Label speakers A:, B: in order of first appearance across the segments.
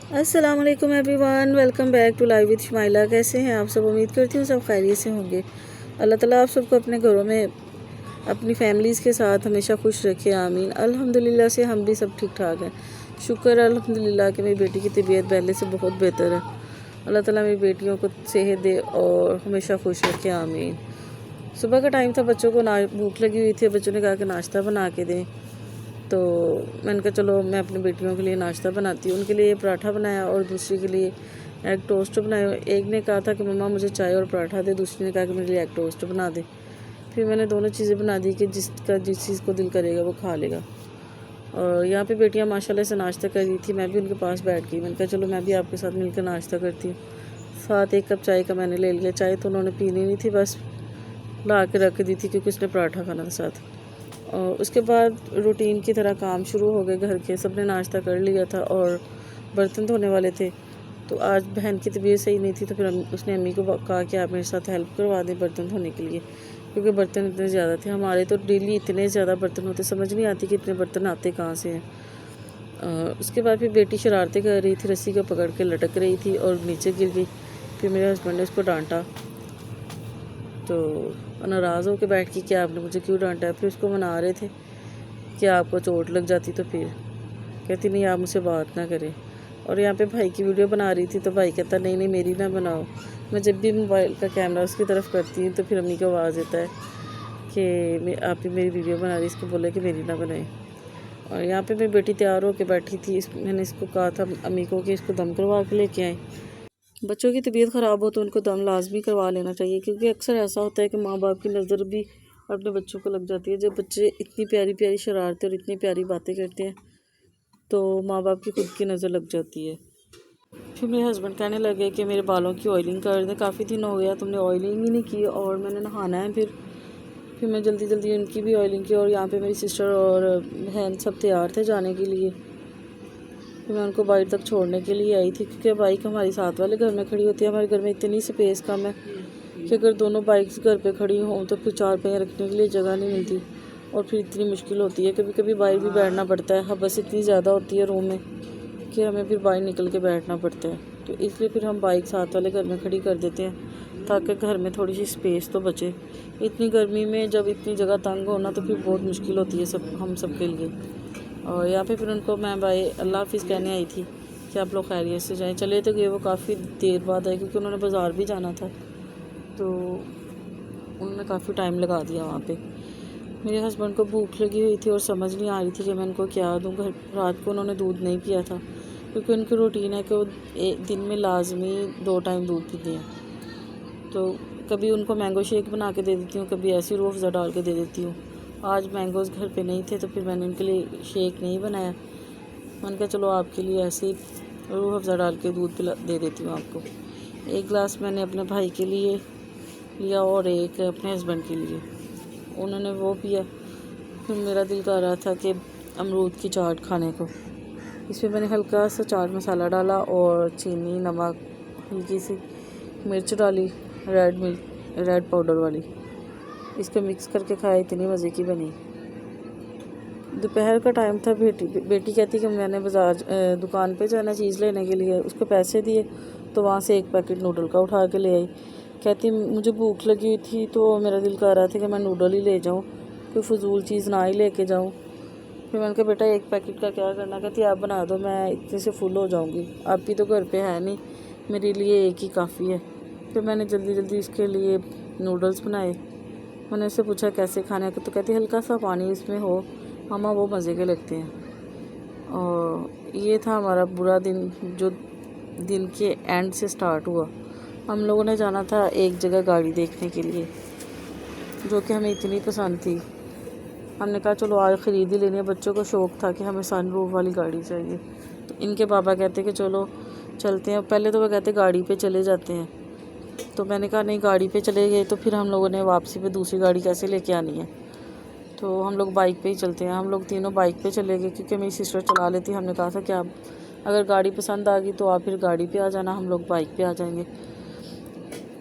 A: अस्सलाम वालेकुम everyone, welcome back to live with Shumaila. कैसे हैं आप सब? उम्मीद करती हूँ सब खैरियत से होंगे। अल्लाह ताला आप सबको अपने घरों में अपनी फैमिलीज़ के साथ हमेशा खुश रखे, आमीन। अल्हम्दुलिल्लाह से हम भी सब ठीक ठाक हैं। शुक्र अल्हम्दुलिल्लाह कि मेरी बेटी की तबीयत पहले से बहुत बेहतर है। अल्लाह ताला मेरी बेटियों को सेहत दे और हमेशा खुश रखे, आमीन। सुबह का टाइम था, बच्चों को भूख लगी हुई थी। बच्चों ने कहा कि नाश्ता बना के दें, तो मैंने कहा चलो मैं अपनी बेटियों के लिए नाश्ता बनाती हूँ। उनके लिए पराठा बनाया और दूसरी के लिए एग टोस्ट बनाया। एक ने कहा था कि मम्मा मुझे चाय और पराठा दे, दूसरी ने कहा कि मेरे लिए एग टोस्ट बना दे। फिर मैंने दोनों चीज़ें बना दी कि जिस चीज़ को दिल करेगा वो खा लेगा। और यहाँ पे बेटियाँ माशाल्लाह से नाश्ता कर रही थी, मैं भी उनके पास बैठ गई। मैंने कहा चलो मैं भी आपके साथ मिलकर नाश्ता करती हूँ। साथ एक कप चाय का मैंने ले लिया। चाय तो उन्होंने पीनी नहीं थी, बस ला के रख दी थी क्योंकि उसने पराठा खाना था साथ। और उसके बाद रूटीन की तरह काम शुरू हो गए घर के। सबने नाश्ता कर लिया था और बर्तन धोने वाले थे। तो आज बहन की तबीयत सही नहीं थी, तो फिर उसने अम्मी को कहा कि आप मेरे साथ हेल्प करवा दें बर्तन धोने के लिए, क्योंकि बर्तन इतने ज़्यादा थे। हमारे तो डेली इतने ज़्यादा बर्तन होते, समझ नहीं आती कि इतने बर्तन आते कहाँ से हैं। उसके बाद फिर बेटी शरारतें कर रही थी, रस्सी को पकड़ के लटक रही थी और नीचे गिर गई। फिर मेरे हस्बैंड ने उसको डांटा, तो नाराज़ होकर बैठ गई कि आपने मुझे क्यों डांटा है। फिर उसको मना रहे थे कि आपको चोट लग जाती, तो फिर कहती नहीं आप मुझसे बात ना करें। और यहाँ पे भाई की वीडियो बना रही थी, तो भाई कहता नहीं नहीं मेरी ना बनाओ। मैं जब भी मोबाइल का कैमरा उसकी तरफ करती हूँ तो फिर अम्मी को आवाज़ देता है कि आप ही मेरी वीडियो बना रही, इसको बोले कि मेरी ना बनाए। और यहाँ पे मेरी बेटी तैयार होकर बैठी थी। मैंने इसको कहा था अम्मी को कि इसको दम करवा के लेके आए। बच्चों की तबीयत ख़राब हो तो उनको दम लाजमी करवा लेना चाहिए, क्योंकि अक्सर ऐसा होता है कि माँ बाप की नज़र भी अपने बच्चों को लग जाती है। जब बच्चे इतनी प्यारी प्यारी शरारतें और इतनी प्यारी बातें करते हैं तो माँ बाप की खुद की नज़र लग जाती है। फिर मेरे हस्बैंड कहने लगे कि मेरे बालों की ऑयलिंग कर दें, काफ़ी दिन हो गया तुमने ऑयलिंग ही नहीं की और मैंने नहाना है। फिर मैं जल्दी जल्दी उनकी भी ऑयलिंग की। और यहाँ पे मेरी सिस्टर और बहन सब तैयार थे जाने के लिए। फिर मैं उनको बाइक तक छोड़ने के लिए आई थी, क्योंकि बाइक हमारी साथ वाले घर में खड़ी होती है। हमारे घर में इतनी स्पेस कम है कि अगर दोनों बाइक्स घर पे खड़ी हों तो फिर चार पहिया रखने के लिए जगह नहीं मिलती और फिर इतनी मुश्किल होती है। कभी कभी बाहर भी बैठना पड़ता है। हबस इतनी ज़्यादा होती है रूम में कि हमें फिर बाहर निकल के बैठना पड़ता है। तो इसलिए फिर हम बाइक साथ वाले घर में खड़ी कर देते हैं ताकि घर में थोड़ी सी स्पेस तो बचे। इतनी गर्मी में जब इतनी जगह तंग होना तो फिर बहुत मुश्किल होती है हम सब के लिए। और यहाँ पे फिर उनको मैं भाई अल्लाह हाफिज़ कहने आई थी कि आप लोग खैरियत से जाएं। चले तो गए वो काफ़ी देर बाद आए, क्योंकि उन्होंने बाज़ार भी जाना था, तो उन्होंने काफ़ी टाइम लगा दिया वहाँ पे। मेरे हस्बैंड को भूख लगी हुई थी और समझ नहीं आ रही थी कि मैं उनको क्या दूँ। घर रात को उन्होंने दूध नहीं पिया था, क्योंकि उनकी रूटीन है कि वो दिन में लाजमी 2 टाइम दूध पीते हैं। तो कभी उनको मैंगो शेक बना के दे देती हूँ, कभी ऐसी रूह अफ़ज़ा डाल के दे देती हूँ। आज मैंगोज़ घर पे नहीं थे तो फिर मैंने उनके लिए शेक नहीं बनाया। मैंने कहा चलो आपके लिए ऐसे ही रूह अफ़ज़ा डाल के दूध पिला दे देती हूँ आपको। एक गिलास मैंने अपने भाई के लिए लिया और एक अपने हस्बैंड के लिए, उन्होंने वो पिया। फिर मेरा दिल कर रहा था कि अमरूद की चाट खाने को। इसमें मैंने हल्का सा चाट मसाला डाला और चीनी, नमक, हल्की सी मिर्च डाली, रेड पाउडर वाली। इसको मिक्स करके खाया, इतनी मज़े की बनी। दोपहर का टाइम था। बेटी कहती कि मैंने दुकान पे जाना चीज़ लेने के लिए। उसको पैसे दिए तो वहाँ से एक पैकेट नूडल का उठा के ले आई। कहती मुझे भूख लगी हुई थी तो मेरा दिल कर रहा था कि मैं नूडल ही ले जाऊँ, कोई फ़जूल चीज़ ना ही लेके जाऊँ। फिर मैंने कहा बेटा एक पैकेट का क्या करना। कहती आप बना दो, मैं इतने से फुल हो जाऊँगी, आप भी तो घर पे है नहीं, मेरे लिए एक ही काफ़ी है। फिर मैंने जल्दी जल्दी इसके लिए नूडल्स बनाए। मैंने उससे पूछा कैसे खाने का, तो कहती हल्का सा पानी इसमें हो मामा, वो मज़े के लगते हैं। और ये था हमारा बुरा दिन जो दिन के एंड से स्टार्ट हुआ। हम लोगों ने जाना था एक जगह गाड़ी देखने के लिए, जो कि हमें इतनी पसंद थी। हमने कहा चलो आज ख़रीद ही लेनी है। बच्चों को शौक़ था कि हमें सनरूफ वाली गाड़ी चाहिए, तो इनके पापा कहते कि चलो चलते हैं। पहले तो वह कहते गाड़ी पे चले जाते हैं, तो मैंने कहा नहीं, गाड़ी पे चले गए तो फिर हम लोगों ने वापसी पे दूसरी गाड़ी कैसे लेके आनी है, तो हम लोग बाइक पे ही चलते हैं। हम लोग तीनों बाइक पे चले गए, क्योंकि मेरी सिस्टर चला लेती। हमने कहा था कि आप अगर गाड़ी पसंद आ गई तो आप फिर गाड़ी पे आ जाना, हम लोग बाइक पे आ जाएंगे।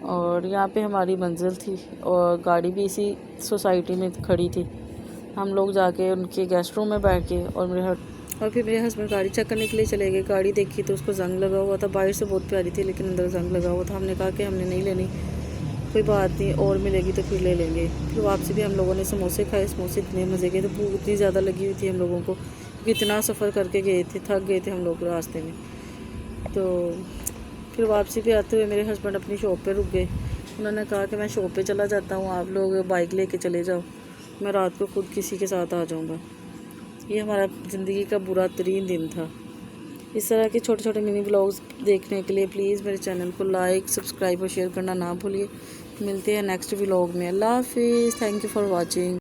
A: और यहाँ पे हमारी मंजिल थी और गाड़ी भी इसी सोसाइटी में खड़ी थी। हम लोग जाके उनके गेस्ट रूम में बैठ गए और और फिर मेरे हस्बैंड गाड़ी चेक करने के लिए चले गए। गाड़ी देखी तो उसको जंग लगा हुआ था, बाहर से बहुत प्यारी थी लेकिन अंदर जंग लगा हुआ था। हमने कहा कि हमने नहीं लेनी, कोई बात नहीं, और मिलेगी तो फिर ले लेंगे। फिर वापसी भी हम लोगों ने समोसे खाए। समोसे इतने मज़े के, तो भूख इतनी ज़्यादा लगी हुई थी हम लोगों को, क्योंकि इतना सफ़र करके गए थे, थक गए थे हम लोग रास्ते में। तो फिर वापसी पे आते हुए मेरे हस्बैंड अपनी शॉप पे रुक गए। उन्होंने कहा कि मैं शॉप पे चला जाता हूँ, आप लोग बाइक लेके चले जाओ, मैं रात को खुद किसी के साथ आ जाऊँगा। ये हमारा ज़िंदगी का बुरा तरीन दिन था। इस तरह के छोटे छोटे मिनी ब्लॉग्स देखने के लिए प्लीज़ मेरे चैनल को लाइक, सब्सक्राइब और शेयर करना ना भूलिए। मिलते हैं नेक्स्ट व्लॉग में। अल्लाह हाफिज़। Thank you for watching.